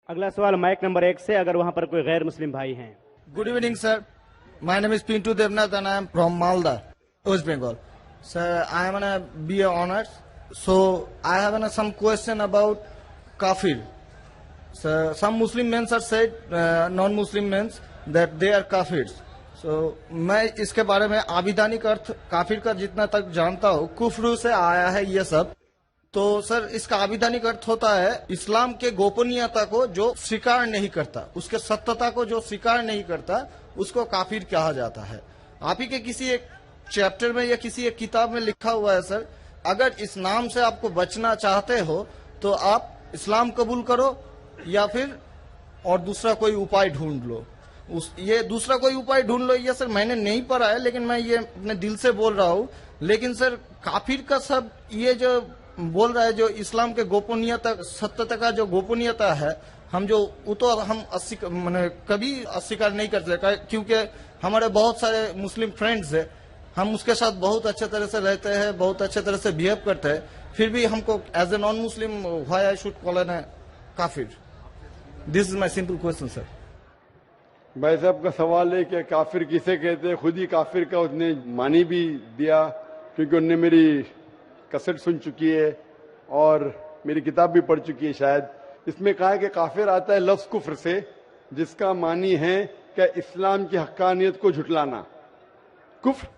अगला सवाल mic number 1 से, अगर वहां पर कोई गैर मुस्लिम भाई हैं। Good evening, sir. My name is Pintu Devnath and I am from Malda, West Bengal. Sir, I am on a BA honors. So I have some question about kafir. So some Muslim men are said, non-Muslim men, that they are kafirs. So मैं इसके बारे में आविधानिक अर्थ काफिर का जितना तक जानता हूँ, कुफ्र से आया है ये सब। तो सर इसका आविधानिक अर्थ होता है इस्लाम के गोपनीयता को जो स्वीकार नहीं करता, उसके सत्यता को जो स्वीकार नहीं करता, उसको काफिर कहा जाता है। आप ही के किसी एक चैप्टर में या किसी एक किताब में लिखा हुआ है सर, अगर इस नाम से आपको बचना चाहते हो तो आप इस्लाम कबूल करो या फिर और दूसरा कोई उपाय ढूंढ लो। ये दूसरा कोई उपाय ढूंढ लो, ये सर मैंने नहीं पढ़ा है, लेकिन मैं ये अपने दिल से बोल रहा हूँ। लेकिन सर काफिर का सब ये जो बोल रहा है, जो इस्लाम के गोपनीयता सत्यता का जो गोपनीयता है, हम जो वो तो हम कभी अस्वीकार नहीं करते, क्योंकि हमारे बहुत सारे मुस्लिम फ्रेंड्स है, हम उसके साथ बहुत अच्छे तरह से रहते हैं, बहुत अच्छे तरह से बिहेव करते हैं, फिर भी हमको as a non Muslim why I should call an काफिर? This is my simple question sir. भाई साहब का सवाल है कि काफिर किसे कहते हैं। खुद ही काफिर का उसने मानी भी दिया, क्योंकि उनने मेरी कैसेट सुन चुकी है और मेरी किताब भी पढ़ चुकी है शायद। इसमें कहा है कि काफिर आता है लफ्ज कुफ्र से, जिसका मानी है कि इस्लाम की हक्कानियत को झुटलाना। कुफ्र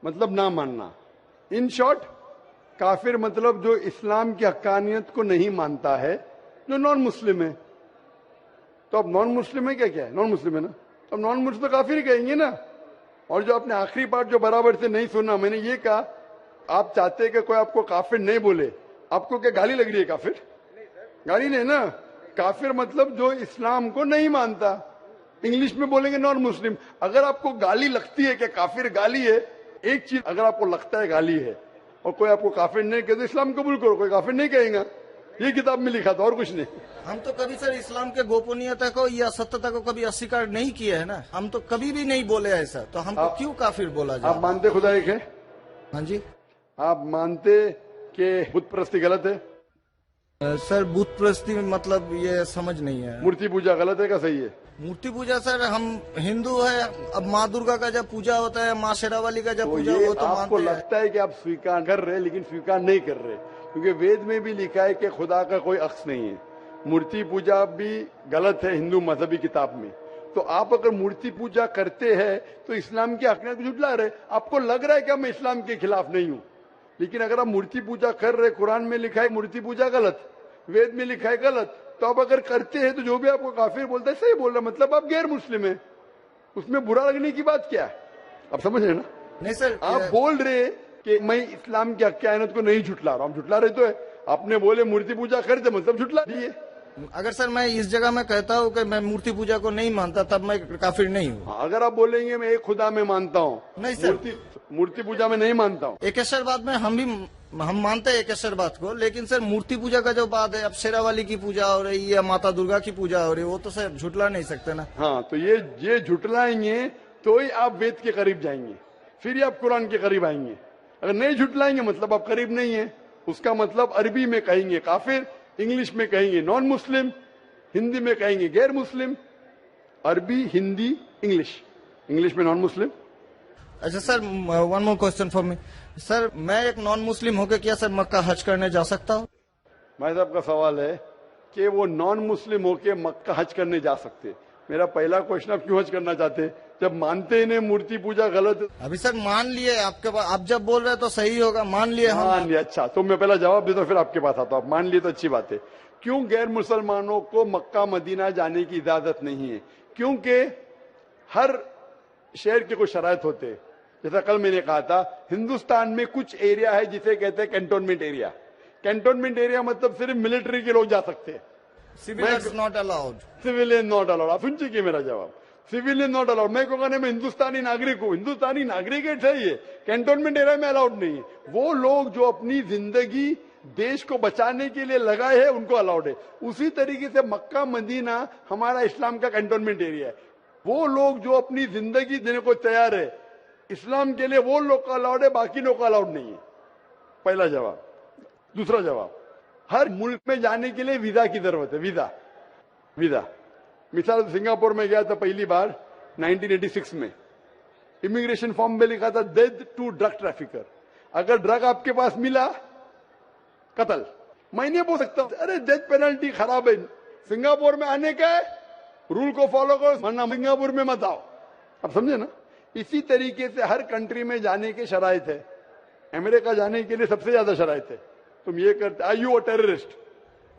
मतलब ना मानना। इन शॉर्ट काफिर मतलब जो इस्लाम की हक्कानियत को नहीं मानता है, जो नॉन मुस्लिम है। तो अब नॉन मुस्लिम है क्या है? नॉन मुस्लिम है ना, तो नॉन मुस्लिम तो काफिर ही कहेंगे ना। और जो आपने आखिरी पार्ट जो बराबर से नहीं सुना, मैंने ये कहा आप चाहते हैं कि कोई आपको काफिर नहीं बोले, आपको क्या गाली लग रही है? काफिर गाली नहीं ना। काफिर मतलब जो इस्लाम को नहीं मानता। इंग्लिश में बोलेंगे नॉन मुस्लिम। अगर आपको गाली लगती है कि काफिर गाली है, एक चीज अगर आपको लगता है गाली है और कोई आपको काफिर नहीं कहे तो इस्लाम कबूल करो, कोई काफिर नहीं कहेगा। ये किताब में लिखा था और कुछ नहीं। हम तो कभी सर इस्लाम के गोपनीयता को या सत्यता को कभी अस्वीकार नहीं किया है ना, हम तो कभी भी नहीं बोले ऐसा, तो हमको क्यों काफिर बोला जाए? आप मानते खुदा एक है? हाँ जी। आप मानते कि बुत परस्ती गलत है? सर बुत परस्ती मतलब ये समझ नहीं है। मूर्ति पूजा गलत है का सही है? मूर्ति पूजा सर हम हिंदू है, अब माँ दुर्गा का जब पूजा होता है, माँ शेरावाली का जब पूजा हो तो आपको लगता है कि आप स्वीकार कर रहे हैं, लेकिन स्वीकार नहीं कर रहे, क्योंकि वेद में भी लिखा है कि खुदा का कोई अक्स नहीं है। मूर्ति पूजा भी गलत है हिंदू मजहबी किताब में। तो आप अगर मूर्ति पूजा करते हैं तो इस्लाम की हक़ीक़त को झुठला रहे। आपको लग रहा है कि मैं इस्लाम के खिलाफ नहीं हूं, लेकिन अगर आप मूर्ति पूजा कर रहे, कुरान में लिखा है मूर्ति पूजा गलत, वेद में लिखा है गलत, तो आप अगर करते हैं तो जो भी आपको काफिर बोलता है सही बोल रहा है, मतलब आप गैर मुस्लिम है। उसमें बुरा लगने की बात क्या है? आप समझ रहे ना? नहीं सर, आप बोल रहे कि मैं इस्लाम की हक़ीक़त को नहीं झुठला रहा हूं। झुठला रहे तो है, आपने बोले मूर्ति पूजा करते मतलब झुठला दिए। अगर सर मैं इस जगह में कहता हूँ कि मैं मूर्ति पूजा को नहीं मानता, तब मैं काफिर नहीं हूँ। अगर आप बोलेंगे मैं एक खुदा में मानता हूँ, नहीं सर, मूर्ति पूजा में नहीं मानता हूँ। एकेश्वरवाद में हम मानते हैं एकेश्वरवाद को, लेकिन सर मूर्ति पूजा का जो बात है, अब शेरावाली की पूजा हो रही है, माता दुर्गा की पूजा हो रही है, वो तो सर झुटला नहीं सकते ना। हाँ, तो ये झुटलाएंगे तो ही आप वेद के करीब जाएंगे, फिर ही आप कुरान के करीब आएंगे। अगर नहीं झुटलाएंगे मतलब आप करीब नहीं है। उसका मतलब अरबी में कहेंगे काफिर, इंग्लिश में कहेंगे नॉन मुस्लिम, हिंदी में कहेंगे गैर मुस्लिम। अरबी, हिंदी, इंग्लिश में नॉन मुस्लिम। अच्छा sir, one more question for me sir, मैं एक नॉन मुस्लिम होकर क्या सर मक्का हज करने जा सकता हूँ? भाई साहब का सवाल है कि वो नॉन मुस्लिम होके मक्का हज करने जा सकते। मेरा पहला क्वेश्चन, आप क्यों हज करना चाहते? जब मानते ही नहीं मूर्ति पूजा गलत। अभी सर मान लिए आपके पास, आप जब बोल रहे तो सही होगा, मान लिए हम। मान लिया, अच्छा तो मैं पहला जवाब देता हूं फिर आपके पास आता हूं। मान लिए तो अच्छी बात है। क्यों गैर मुसलमानों को मक्का मदीना जाने की इजाजत नहीं है? क्योंकि हर शहर के कुछ शराइत होते हैं। जैसा कल मैंने कहा था, हिंदुस्तान में कुछ एरिया है जिसे कहते हैं कैंटोनमेंट एरिया। कैंटोनमेंट एरिया मतलब सिर्फ मिलिट्री के लोग जा सकते हैं, civilians not allowed. Civilian not allowed. आप सुन चुके मेरा जवाब, सिविलियन नॉट अलाउड। मैं कहूंगा मैं हिंदुस्तानी नागरिक हूं, हिंदुस्तानी नागरिक है सही है, कैंटोनमेंट एरिया में अलाउड नहीं है। वो लोग जो अपनी जिंदगी देश को बचाने के लिए लगाए हैं उनको अलाउड है। उसी तरीके से मक्का मदीना हमारा इस्लाम का कैंटोनमेंट एरिया है। वो लोग जो अपनी जिंदगी देने को तैयार है इस्लाम के लिए, वो लोग का अलाउड है, बाकी लोग का अलाउड नहीं है। पहला जवाब। दूसरा जवाब, हर मुल्क में जाने के लिए वीजा की जरूरत है। Visa visa. मिसाल सिंगापुर में गया था पहली बार 1986 में, इमिग्रेशन फॉर्म में लिखा था डेथ टू ड्रग ट्रैफिकर। अगर ड्रग आपके पास मिला, कत्ल। मैं नहीं बोल सकता अरे डेथ पेनल्टी खराब है, सिंगापुर में आने का है, रूल को फॉलो करो, वरना सिंगापुर में मत आओ। अब समझे ना? इसी तरीके से हर कंट्री में जाने के शराइत है। अमेरिका जाने के लिए सबसे ज्यादा शराइत है। तुम ये करते, are you a terrorist?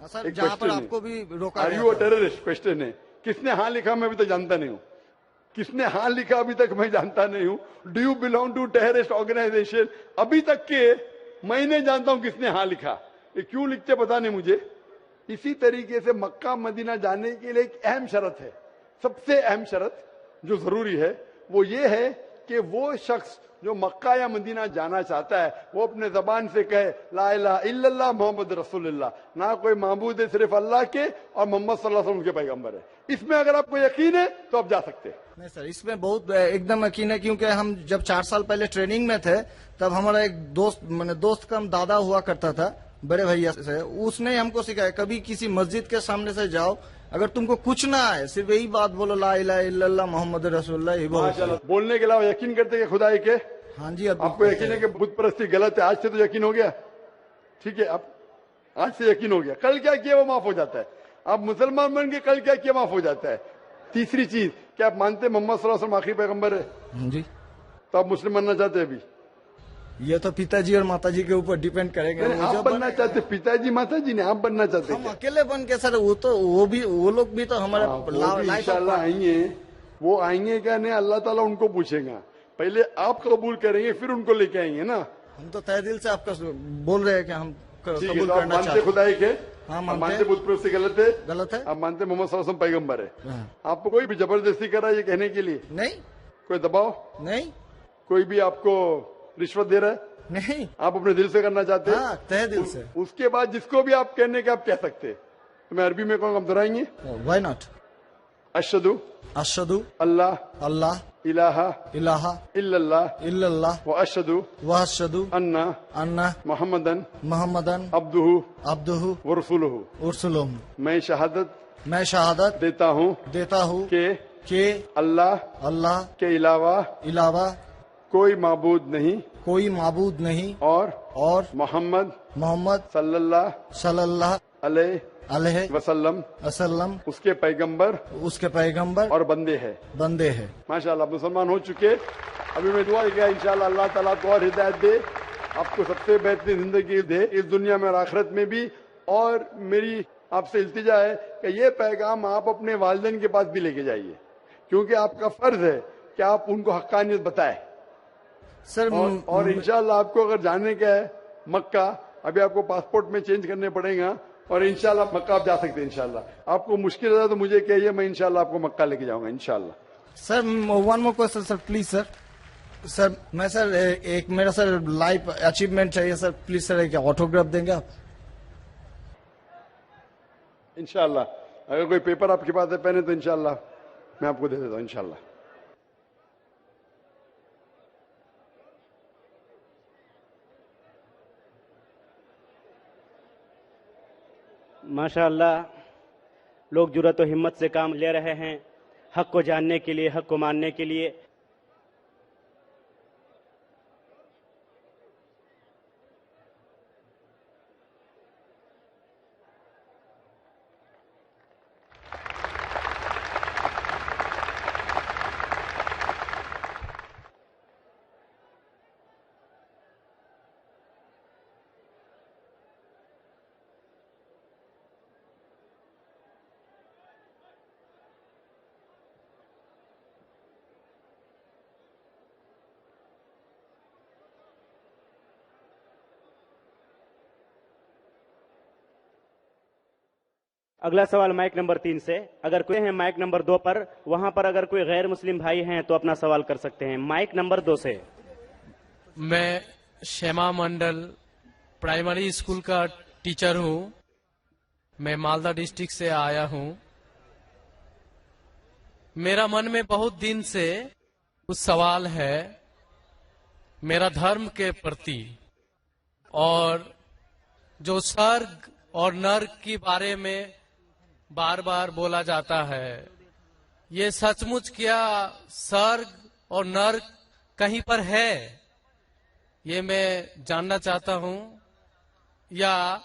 Sir एक जहाँ पर question है। आपको भी रोका आर गया यू अ था। टेररिस्ट? क्वेश्चन है। किसने हाँ लिखा मैं अभी तक जानता नहीं हूँ। किसने हाँ लिखा अभी तक मैं जानता नहीं हूँ। Do you belong to terrorist organisation? अभी तक के मैं नहीं जानता हूँ किसने हाँ लिखा। ये क्यों लिखते पता नहीं मुझे। इसी तरीके से मक्का मदीना जाने के लिए एक अहम शर्त है, सबसे अहम शर्त जो जरूरी है वो ये है कि वो शख्स जो मक्का या मदीना जाना चाहता है वो अपने जबान से कहे ला इलाहा इल्लल्लाह मोहम्मद रसूलुल्लाह, ना कोई माबूद है सिर्फ अल्लाह के और मोहम्मद सल्लल्लाहु अलैहि वसल्लम के पैगंबर है। इसमें अगर आपको यकीन है तो आप जा सकते हैं। नहीं सर, इसमें बहुत एकदम यकीन है, क्योंकि हम जब 4 साल पहले ट्रेनिंग में थे तब हमारा एक दोस्त का दादा हुआ करता था, बड़े भैया से, उसने हमको सिखाया कभी किसी मस्जिद के सामने से जाओ, अगर तुमको कुछ ना आए सिर्फ यही बात बोलो ला इलाहा इल्लल्लाह मोहम्मद रसूलुल्लाह, ये बोलो। माशाल्लाह। बोलने के अलावा यकीन करते हैं खुदाई के? हाँ जी। अब आपको यकीन है कि बुत परस्ती गलत है? आज से तो यकीन हो गया, ठीक है? अब आज से यकीन हो गया, कल क्या किया वो माफ हो जाता है। आप मुसलमान बन के कल क्या किया माफ हो जाता है। तीसरी चीज, क्या आप मानते मोहम्मद सल्लल्लाहु अलैहि वसल्लम आखिरी पैगंबर है? हाँ जी। तो आप मुस्लिम बनना चाहते हैं? अभी ये तो पिताजी और माताजी के ऊपर डिपेंड करेंगे। नहीं, आप बनना चाहते, पिताजी माताजी ने, आप बनना चाहते हम क्या? अकेले बन के सर, वो लोग भी तो हमारे लाइफ इंशाल्लाह आएंगे। वो आएंगे क्या? नहीं, अल्लाह ताला उनको पूछेगा। पहले आप कबूल करेंगे फिर उनको लेके आएंगे ना। हम तो तहे दिल से आपका बोल रहे हैं कि हम ठीक है, कबूल तो आप करना मानते चाहते हैं। खुदाई के? हाँ, आप मानते मानते हैं। बुत परस्ती गलत है? गलत है। आप मानते मोहम्मद सल्लल्लाहु अलैहि वसल्लम पैगंबर है? हाँ। आपको कोई भी जबरदस्ती कर रहा है ये कहने के लिए? नहीं कोई दबाव? नहीं कोई भी आपको रिश्वत दे रहा है? नहीं। आप अपने दिल से करना चाहते हैं? हाँ, तहे दिल से। उसके बाद जिसको भी आप कहने के आप कह सकते हैं। तो मैं अरबी में कहूँगा, आप दोहराएंगे? Why not. अशहदु अशहदु अल्लाह अल्लाह इलाहा इलाहा इल्लल्लाह इल्लल्लाह व अशहदु व अशहदु अन्ना अन्ना मोहम्मदन मोहम्मदन अब्दुहु अब्दुहु व रसूलुहु। उर्सुलुहु। मैं शहादत मैं शहादत देता हूँ देता हूँ कि कि अल्लाह अल्लाह के अलावा इलावा कोई माबूद नहीं कोई माबूद नहीं और मोहम्मद मोहम्मद सल्लल्लाहु सल्लल्लाहु अलैहि वसल्लम वसल्लम उसके पैगंबर उसके पैगंबर और बंदे हैं। बंदे हैं। माशाल्लाह, आप मुसलमान हो चुके। अभी मैं दुआ किया इंशाल्लाह अल्लाह ताला को और हिदायत दे, आपको सबसे बेहतरीन जिंदगी दे इस दुनिया में और आखिरत में भी। और मेरी आपसे इल्तिजा है कि ये पैगाम आप अपने वालिदैन के पास भी लेके जाइए, क्योंकि आपका फर्ज है कि आप उनको हक्कानियत बताएं। सर और इंशाल्लाह आपको अगर जाने का है मक्का, अभी आपको पासपोर्ट में चेंज करने पड़ेगा और इंशाल्लाह मक्का आप जा सकते हैं। इंशाल्लाह आपको मुश्किल है तो मुझे कहिए, मैं इंशाल्लाह आपको मक्का लेके जाऊंगा इंशाल्लाह। Sir one more question sir, please sir. Sir मैं सर एक मेरा सर लाइफ अचीवमेंट चाहिए सर, प्लीज सर एक ऑटोग्राफ देंगे आप? इंशाल्लाह अगर कोई पेपर आपके पास है पेन है तो इंशाल्लाह मैं आपको दे देता हूँ इंशाल्लाह। माशाअल्लाह, लोग जुर्रत और हिम्मत से काम ले रहे हैं हक को जानने के लिए, हक को मानने के लिए। अगला सवाल माइक नंबर 3 से। अगर कोई है माइक नंबर 2 पर, वहां पर अगर कोई गैर मुस्लिम भाई हैं तो अपना सवाल कर सकते हैं। माइक नंबर 2 से। मैं श्यामा मंडल प्राइमरी स्कूल का टीचर हूं। मैं मालदा डिस्ट्रिक्ट से आया हूं। मेरा मन में बहुत दिन से कुछ सवाल है मेरा धर्म के प्रति, और जो स्वर्ग और नर्क के बारे में बार बार बोला जाता है, ये सचमुच क्या स्वर्ग और नर्क कहीं पर है? ये मैं जानना चाहता हूं, या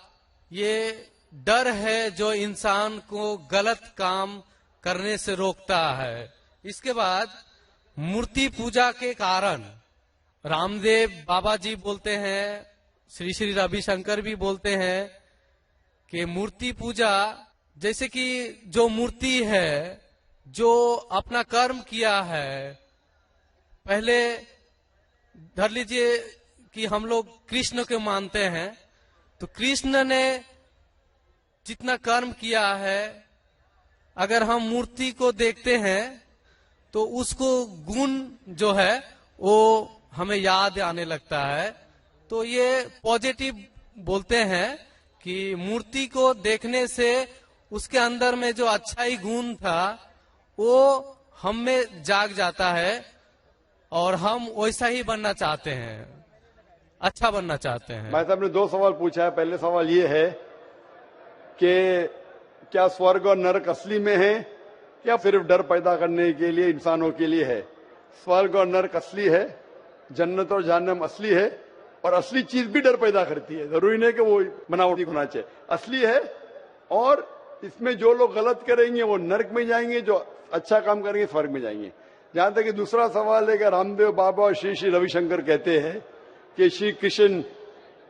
ये डर है जो इंसान को गलत काम करने से रोकता है। इसके बाद मूर्ति पूजा के कारण रामदेव बाबा जी बोलते हैं, श्री श्री रविशंकर भी बोलते हैं कि मूर्ति पूजा, जैसे कि जो मूर्ति है, जो अपना कर्म किया है, पहले धर लीजिए कि हम लोग कृष्ण को मानते हैं, तो कृष्ण ने जितना कर्म किया है, अगर हम मूर्ति को देखते हैं तो उसको गुण जो है वो हमें याद आने लगता है। तो ये पॉजिटिव बोलते हैं कि मूर्ति को देखने से उसके अंदर में जो अच्छाई गुण था वो हम में जाग जाता है और हम वैसा ही बनना चाहते हैं, अच्छा बनना चाहते हैं। भाई साहब ने 2 सवाल पूछा है। पहले सवाल ये है कि क्या स्वर्ग और नरक असली में है या सिर्फ डर पैदा करने के लिए इंसानों के लिए है? स्वर्ग और नरक असली है, जन्नत और जहन्नम असली है, और असली चीज भी डर पैदा करती है। जरूरी नहीं कि वो बनावटी होना चाहिए, असली है। और इसमें जो लोग गलत करेंगे वो नरक में जाएंगे, जो अच्छा काम करेंगे स्वर्ग में जाएंगे। जहां तक कि दूसरा सवाल है कि रामदेव बाबा और श्री श्री रविशंकर कहते हैं कि श्री कृष्ण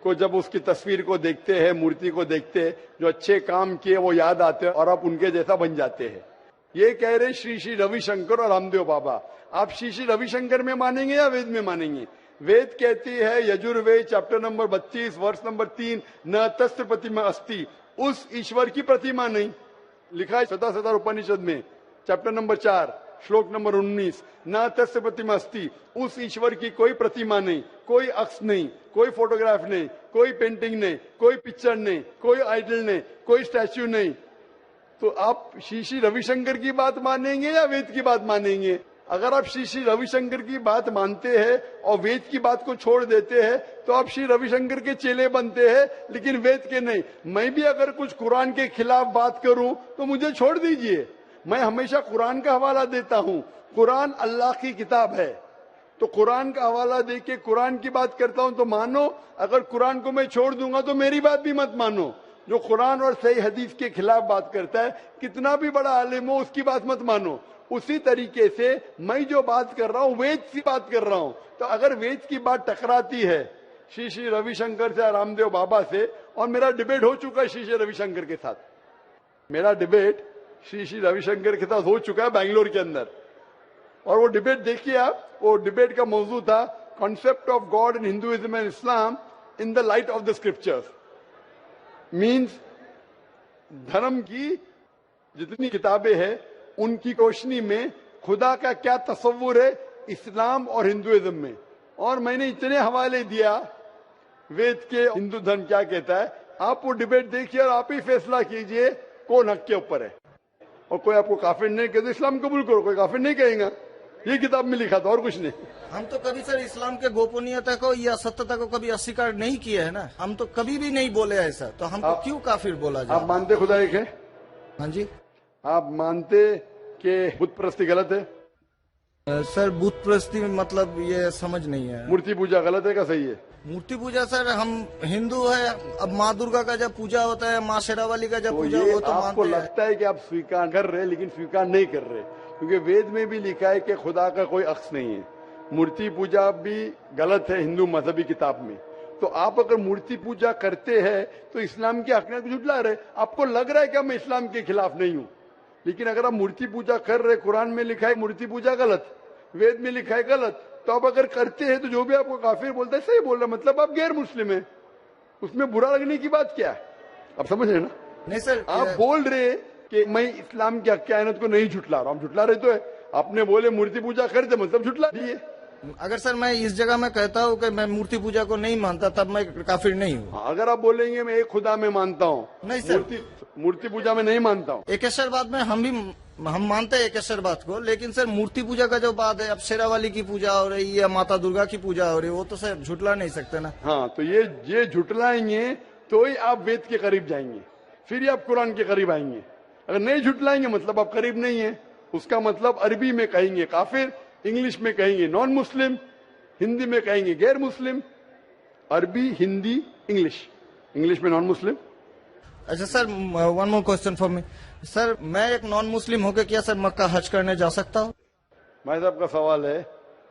को जब उसकी तस्वीर को देखते हैं, मूर्ति को देखते हैं, जो अच्छे काम किए वो याद आते हैं और आप उनके जैसा बन जाते हैं। ये कह रहे श्री श्री रविशंकर और रामदेव बाबा। आप श्री श्री रविशंकर में मानेंगे या वेद में मानेंगे? वेद कहती है, यजुर्वेद चैप्टर नंबर 32 वर्ष नंबर 3, न तस्य प्रतिमा अस्ति, उस ईश्वर की प्रतिमा नहीं। लिखा है शतशतर उपनिषद में चैप्टर नंबर 4 श्लोक नंबर 19, न तस्य प्रतिमा अस्ति, उस ईश्वर की कोई प्रतिमा नहीं, कोई अक्ष नहीं, कोई फोटोग्राफ नहीं, कोई पेंटिंग नहीं, कोई पिक्चर नहीं, कोई आइडल नहीं, कोई स्टैच्यू नहीं। तो आप श्री श्री रविशंकर की बात मानेंगे या वेद की बात मानेंगे? अगर आप श्री श्री रविशंकर की बात मानते हैं और वेद की बात को छोड़ देते हैं तो आप श्री रविशंकर के चेले बनते हैं, लेकिन वेद के नहीं। मैं भी अगर कुछ कुरान के खिलाफ बात करूं तो मुझे छोड़ दीजिए। मैं हमेशा कुरान का हवाला देता हूं। कुरान अल्लाह की किताब है, तो कुरान का हवाला दे के कुरान की बात करता हूं तो मानो। अगर कुरान को मैं छोड़ दूंगा तो मेरी बात भी मत मानो। जो कुरान और सही हदीस के खिलाफ बात करता है, कितना भी बड़ा आलिम हो, उसकी बात मत मानो। उसी तरीके से मैं जो बात कर रहा हूं वेद की बात कर रहा हूं। तो अगर वेद की बात टकराती है श्री श्री रविशंकर से, रामदेव बाबा से, और मेरा डिबेट हो चुका है श्री श्री रविशंकर के साथ, मेरा डिबेट श्री श्री रविशंकर के साथ हो चुका है बेंगलोर के अंदर। और वो डिबेट देखिए आप, वो डिबेट का मौजू था concept of God in Hinduism and Islam in the light of the scriptures. Means धर्म की जितनी किताबें हैं उनकी रोशनी में खुदा का क्या तस्वुर है इस्लाम और हिंदुइज्म में। और मैंने इतने हवाले दिया वेद के, हिंदू धर्म क्या कहता है। आप वो डिबेट देखिए और आप ही फैसला कीजिए कौन हक के ऊपर है। और कोई आपको काफिर नहीं कहते तो इस्लाम कबूल करो, कोई काफिर नहीं कहेगा। ये किताब में लिखा था और कुछ नहीं। हम तो कभी सर इस्लाम के गोपनीयता को या सत्यता को कभी अस्वीकार नहीं किया है ना, हम तो कभी भी नहीं बोले ऐसा, तो हमको क्यों काफिर बोला जाए? आप मानते खुदा एक है? हाँ जी। आप मानते कि बुत परस्ती गलत है? सर बुत परस्ती मतलब ये समझ नहीं है। मूर्ति पूजा गलत है का सही है? मूर्ति पूजा सर, हम हिंदू है, अब माँ दुर्गा का जब पूजा होता है, माँ शेरावाली का जब तो पूजा ये हो तो आपको मानते हैं। लगता है कि आप स्वीकार कर रहे हैं, लेकिन स्वीकार नहीं कर रहे, क्योंकि वेद में भी लिखा है कि खुदा का कोई अक्स नहीं है। मूर्ति पूजा भी गलत है हिंदू मजहबी किताब में। तो आप अगर मूर्ति पूजा करते हैं तो इस्लाम की हकीकत को झुठला रहे। आपको लग रहा है कि मैं इस्लाम के खिलाफ नहीं हूं, लेकिन अगर आप मूर्ति पूजा कर रहे, कुरान में लिखा है मूर्ति पूजा गलत, वेद में लिखा है गलत, तो आप अगर करते हैं तो जो भी आपको काफिर बोलता है सही बोल रहा है, मतलब आप गैर मुस्लिम है। उसमें बुरा लगने की बात क्या है? आप समझ रहे हैं ना? नहीं सर, आप बोल रहे कि मैं इस्लाम की कायनात को नहीं झुटला रहा हूं। झुटला रहे तो है, आपने बोले मूर्ति पूजा करते मतलब झुटला दिए। अगर सर मैं इस जगह में कहता हूँ कि मैं मूर्ति पूजा को नहीं मानता, तब मैं काफिर नहीं हूँ। अगर आप बोलेंगे मैं एक खुदा में मानता हूँ, नहीं सर, मूर्ति पूजा में नहीं मानता हूँ। एकेश्वरवाद में हम मानते हैं एकेश्वरवाद को, लेकिन सर मूर्ति पूजा का जो बात है, अब शेरावाली की पूजा हो रही है, माता दुर्गा की पूजा हो रही है, वो तो सर झुटला नहीं सकते ना। हाँ, तो ये झुटलाएंगे तो ही आप वेद के करीब जाएंगे, फिर ही आप कुरान के करीब आएंगे। اگر نہیں جھٹلائیں گے مطلب آپ قریب نہیں ہیں. اس کا مطلب عربی میں کہیں گے کافر, انگلش میں کہیں گے نان مسلم, ہندی میں کہیں گے غیر مسلم. عربی, ہندی, انگلش میں نان مسلم. اچھا sir, one more question for me. Sir میں ایک نان مسلم ہو کے کیا سر مکہ حج کرنے جا سکتا ہوں؟ بھائی صاحب کا سوال ہے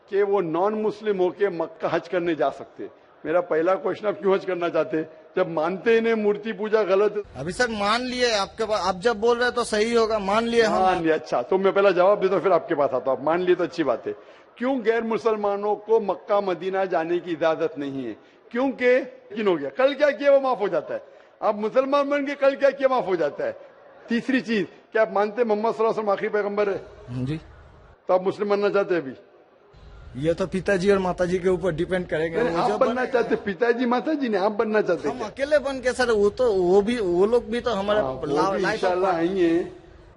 کہ وہ نان مسلم ہو کے مکہ حج کرنے جا سکتے. میرا پہلا کوشچن, آپ کیوں حج کرنا چاہتے جب مانتے ہی نہیں مورتی پوجا غلط ہے؟ ابھی سر مان لیے آپ کے پاس, آپ جب بول رہے تو صحیح ہوگا, مان لیے ہم. مان لیا, اچھا تو میں پہلا جواب دیتا ہوں پھر آپ کے پاس آتا ہوں. مان لیے تو اچھی بات ہے. کیوں غیر مسلمانوں کو مکہ مدینہ جانے کی اجازت نہیں ہے؟ کیونکہ یقین ہو گیا کل کیا کیا وہ معاف ہو جاتا ہے. آپ مسلمان بن کے کل کیا کیا معاف ہو جاتا ہے. تیسری چیز, کیا آپ مانتے محمد صلی اللہ علیہ وسلم آخری پیغمبر ہے؟ جی. تو آپ مسلم بننا چاہتے ہیں ابھی؟ یہ تو پتا جی اور ماتا جی کے اوپر ڈیپینڈ کریں گے. آپ بننا چاہتے, پتا جی ماتا جی نے, آپ بننا چاہتے ہم اکیلے بن کے سر, وہ لوگ بھی تو ہمارے انشاءاللہ آئیں گے.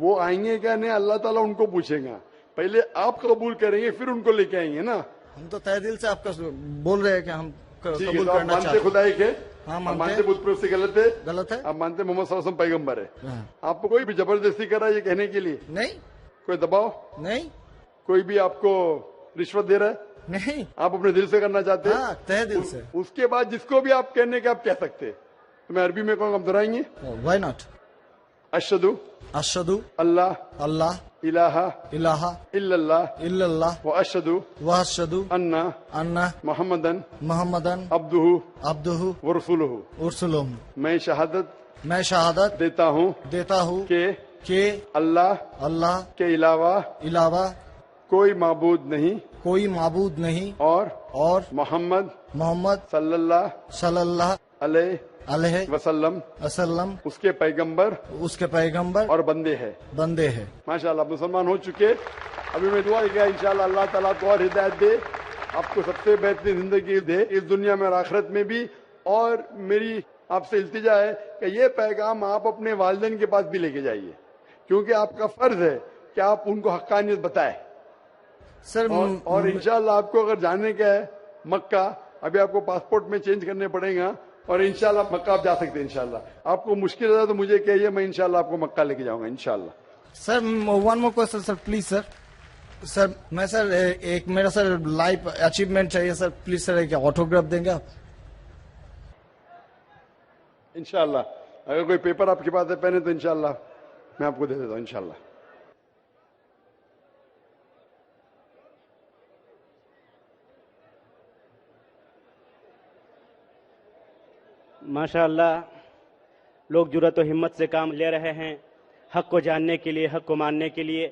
وہ آئیں گے کیا نہیں, اللہ تعالیٰ ان کو پوچھے گا. پہلے آپ قبول کریں گے پھر ان کو لے کے آئیں گے نا. ہم تو تہ دل سے آپ کا بول رہے ہیں کہ ہم ٹھیک ہے, قبول تو آپ کرنا مانتے چاہتے ہیں. خدا ہے کہ ہاں مانتے بت پرست غلط ہے, غلط ہے آپ مانتے محمد صلی اللہ علیہ وسلم پیغمبر ہے. ہاں. آپ کو کوئی بھی زبردستی کرا یہ کہنے کے لیے؟ نہیں کوئی دباؤ, نہیں کوئی بھی آپ کو رشوت دے رہا ہے؟ نہیں. آپ اپنے دل سے کرنا چاہتے ہیں. ہاں تہ دل سے. اس کے بعد جس کو بھی آپ کہنے کے آپ کہہ سکتے ہیں. تو میں عربی میں کہوں گا, آپ دہرائیں گے؟ Y not. اشہدو اشہدو اللہ اللہ الہ الہ الا اللہ الا اللہ و اشہدو واشہدو ان ان محمدن محمدن عبدہ عبدہ ورسولہ. ورسولہ. میں شہادت میں شہادت دیتا ہوں دیتا ہوں کہ اللہ اللہ کے علاوہ علاوہ کوئی معبود نہیں کوئی معبود نہیں اور محمد صلی اللہ صلی اللہ علیہ علیہ وسلم وسلم اس کے پیغمبر اس کے پیغمبر اور بندے ہیں. بندے ہیں. ماشاءاللہ آپ مسلمان ہو چکے. ابھی میں دعا کیا انشاءاللہ اللہ تعالیٰ کو اور ہدایت دے, آپ کو سب سے بہترین زندگی دے اس دنیا میں اور آخرت میں بھی. اور میری آپ سے التجا ہے کہ یہ پیغام آپ اپنے والدین کے پاس بھی لے کے جائیے, کیونکہ آپ کا فرض ہے کہ آپ ان کو حقانیت بتائیں. سر اور انشاءاللہ آپ کو اگر جانے کا ہے مکہ, ابھی آپ کو پاسپورٹ میں چینج کرنے پڑے گا, اور انشاءاللہ مکہ آپ جا سکتے ہیں. انشاءاللہ آپ کو مشکل ہے تو مجھے کہیے, میں انشاءاللہ آپ کو مکہ لے کے جاؤں گا انشاءاللہ. Sir one more question sir please. Sir میں سر ایک میرا سر لائف اچیومنٹ چاہیے سر, پلیز سر ایک آٹوگراف دیں گے آپ؟ انشاءاللہ اگر کوئی پیپر آپ کے پاس ہے پہنے تو انشاءاللہ میں آپ کو دے دیتا ہوں انشاءاللہ. ماشاءاللہ لوگ جرأت و ہمت سے کام لے رہے ہیں حق کو جاننے کے لیے, حق کو ماننے کے لیے.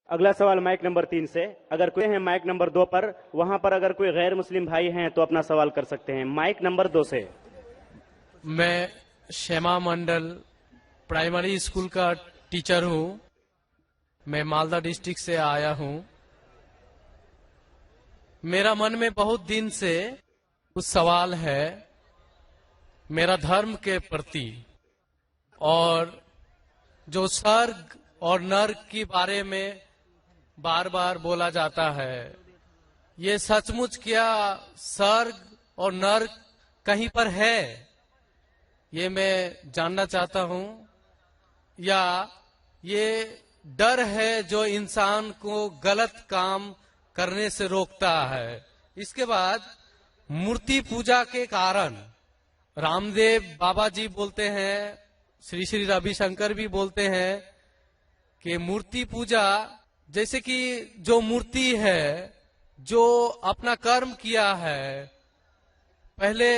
اگلا سوال مائک نمبر 3 سے. اگر کوئی ہے مائک نمبر 2 پر, وہاں پر اگر کوئی غیر مسلم بھائی ہیں تو اپنا سوال کر سکتے ہیں. مائک نمبر 2 سے. میں شیما منڈل پرائمری اسکول کا ٹیچر ہوں. میں مالدہ ڈسٹرکٹ سے آیا ہوں. میرا من میں بہت دن سے کچھ سوال ہے میرا دھرم کے پرتی, اور جو سرگ اور نرک کے بارے میں بار بار بولا جاتا ہے, یہ سچ مچ کیا سرگ اور نرک کہیں پر ہے؟ یہ میں جاننا چاہتا ہوں. یا یہ ڈر ہے جو انسان کو غلط کام کرنے سے روکتا ہے؟ اس کے بعد مورتی پوجا کے کارن رام دیو بابا جی بولتے ہیں, شری شری روی شنکر بھی بولتے ہیں کہ مورتی پوجا جیسے کہ جو مورتی ہے جو اپنا کرم کیا ہے, پہلے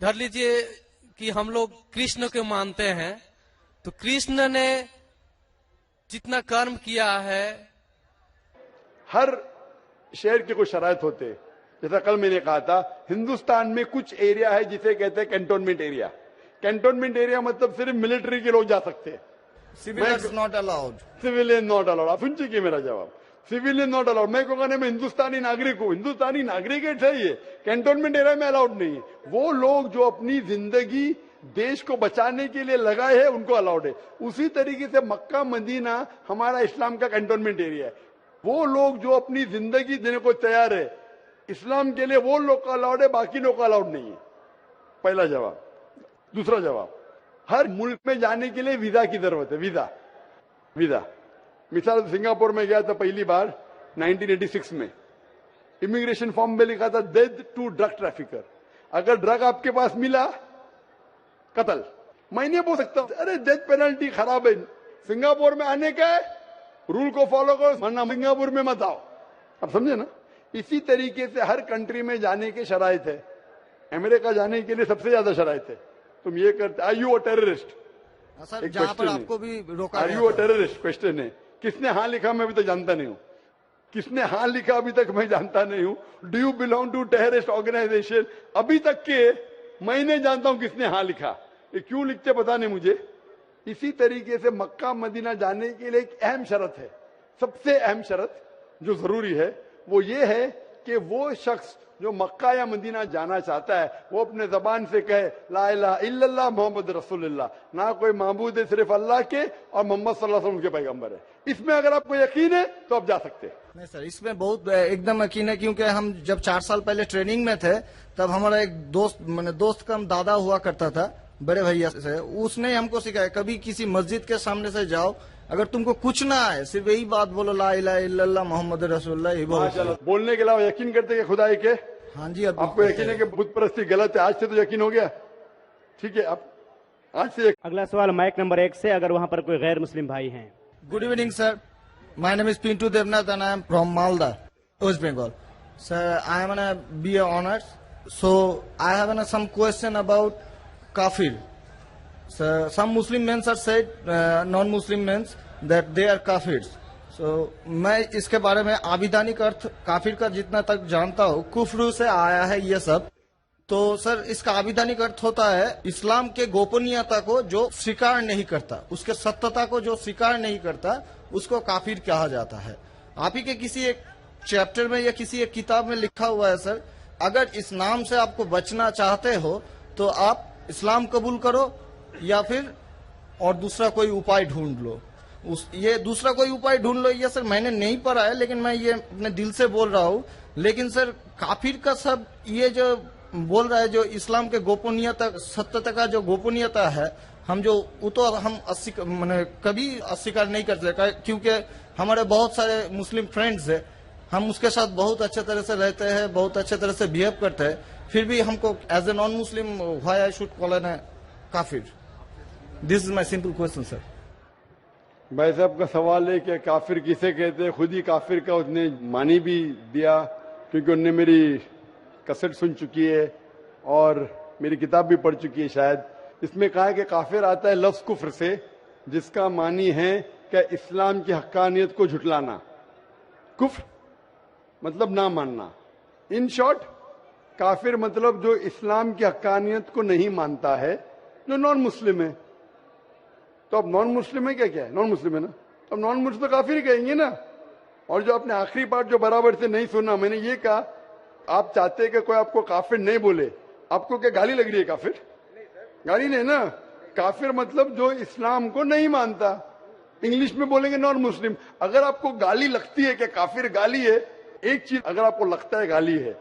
دھر لیجئے کہ ہم لوگ کرشن کو مانتے ہیں, تو کرشن نے جتنا کرم کیا ہے, ہر शहर के कुछ शराइत होते हैं। जैसा कल मैंने कहा था, हिंदुस्तान में कुछ एरिया है जिसे कहते हैं कैंटोनमेंट एरिया। कैंटोनमेंट एरिया मतलब सिर्फ मिलिट्री के लोग जा सकते हैं, Civilians not allowed. Civilian not allowed. आप सुन चुके मेरा जवाब, सिविलियन नॉट अलाउड। मैं कहूँगा नहीं, मैं हिंदुस्तानी नागरिक हूँ, हिंदुस्तानी नागरिक है सही है, कैंटोनमेंट एरिया में अलाउड नहीं है। वो लोग जो अपनी जिंदगी देश को बचाने के लिए लगाए हैं उनको अलाउड है। उसी तरीके से मक्का मदीना हमारा इस्लाम का कैंटोनमेंट एरिया है। वो लोग जो अपनी जिंदगी देने को तैयार है इस्लाम के लिए, वो लोग का अलाउड है, बाकी लोग का अलाउड नहीं है। पहला जवाब। दूसरा जवाब, हर मुल्क में जाने के लिए वीजा की जरूरत है। वीजा मिसाल सिंगापुर में गया था पहली बार 1986 में, इमिग्रेशन फॉर्म में लिखा था डेथ टू ड्रग ट्रैफिकर। अगर ड्रग आपके पास मिला, कत्ल। मैं नहीं बोल सकता अरे डेथ पेनल्टी खराब है, सिंगापुर में आने का है, रूल को फॉलो करो, वरना सिंगापुर में मत आओ। आप समझे ना? इसी तरीके से हर कंट्री में जाने के शराइत है। अमेरिका जाने के लिए सबसे ज्यादा शराइत है। तुम ये करते, are you a terrorist? Sir एक जहाँ पर question है। आपको भी रोका आर गया यू अ था। टेररिस्ट? क्वेश्चन है। किसने हाँ लिखा मैं अभी तक जानता नहीं हूँ। किसने हाँ लिखा अभी तक मैं जानता नहीं हूँ। Do you belong to terrorist organisation? अभी तक के मैं नहीं जानता हूँ किसने हाँ लिखा। ये क्यों लिखते पता नहीं मुझे। इसी तरीके से मक्का मदीना जाने के लिए एक अहम शर्त है, सबसे अहम शर्त जो जरूरी है वो ये है कि वो शख्स जो मक्का या मदीना जाना चाहता है वो अपने जबान से कहे ला इलाहा इल्लल्लाह मोहम्मद रसूलुल्लाह, ना कोई माबूद है सिर्फ अल्लाह के, और मोहम्मद सल्लल्लाहु अलैहि वसल्लम के पैगंबर है। इसमें अगर आपको यकीन है तो आप जा सकते हैं। नहीं सर, इसमें बहुत एकदम यकीन है, क्योंकि हम जब 4 साल पहले ट्रेनिंग में थे तब हमारा एक दोस्त का दादा हुआ करता था, बड़े भैया से, उसने हमको सिखाया कभी किसी मस्जिद के सामने से जाओ, अगर तुमको कुछ ना आए सिर्फ यही बात बोलो ला इलाहा इल्लल्लाह मोहम्मद रसूलुल्लाह, यही बोलो। माशाल्लाह। बोलने के अलावा यकीन करते हैं खुदा एक है? हाँ जी। अब आपको यकीन है कि बुत परस्ती गलत है? आज से तो यकीन हो गया, ठीक है? अब आज से अगला सवाल माइक नंबर 1 से, अगर वहां पर कोई गैर मुस्लिम भाई हैं। Good evening, sir. My name is Pintu Devnath and I am from Malda, West Bengal. Sir, I am on a BA honors. So, I have some question about kafir. So, some Muslim men are said, non-Muslim men, that they are kafirs. So, मैं इसके बारे में आविधानिक अर्थ काफिर का जितना तक जानता हूँ, कुफ्र से आया है ये सब। तो सर इसका आविधानिक अर्थ होता है इस्लाम के गोपनीयता को जो स्वीकार नहीं करता, उसके सत्यता को जो स्वीकार नहीं करता, उसको काफिर कहा जाता है। आप ही के किसी एक चैप्टर में या किसी एक किताब में लिखा हुआ है सर, अगर इस नाम से आपको बचना चाहते हो तो आप इस्लाम कबूल करो या फिर और दूसरा कोई उपाय ढूंढ लो। ये दूसरा कोई उपाय ढूंढ लो, ये सर मैंने नहीं पढ़ा है, लेकिन मैं ये अपने दिल से बोल रहा हूँ। लेकिन सर काफिर का सब ये जो बोल रहा है, जो इस्लाम के गोपनीयता सत्यता का जो गोपनीयता है, हम जो वो तो हम कभी अस्वीकार नहीं करते, क्योंकि हमारे बहुत सारे मुस्लिम फ्रेंड्स है, हम उसके साथ बहुत अच्छे तरह से रहते हैं, बहुत अच्छे तरह से बिहेव करते हैं, फिर भी हमको as a non Muslim why I should call an काफिर? This is my simple question sir. भाई साहब का सवाल है कि काफिर किसे कहते हैं। खुद ही काफिर का उसने मानी भी दिया, क्योंकि उनने मेरी कैसेट सुन चुकी है और मेरी किताब भी पढ़ चुकी है शायद। इसमें कहा है कि काफिर आता है लफ्ज कुफ्र से, जिसका मानी है कि इस्लाम की हक्कानियत को झुटलाना। कुफ्र मतलब ना मानना। इन शॉर्ट काफिर मतलब जो इस्लाम की हक्कानियत को नहीं मानता है, जो नॉन मुस्लिम है। तो अब नॉन मुस्लिम है क्या है? नॉन मुस्लिम है ना, अब नॉन मुस्लिम तो काफिर ही कहेंगे ना। और जो आपने आखिरी पार्ट जो बराबर से नहीं सुना, मैंने ये कहा आप चाहते हैं कि कोई आपको काफिर नहीं बोले, आपको क्या गाली लग रही है? काफिर गाली नहीं ना, काफिर मतलब जो इस्लाम को नहीं मानता। इंग्लिश में बोलेंगे नॉन मुस्लिम। अगर आपको गाली लगती है कि काफिर गाली है, एक चीज अगर आपको लगता है गाली है,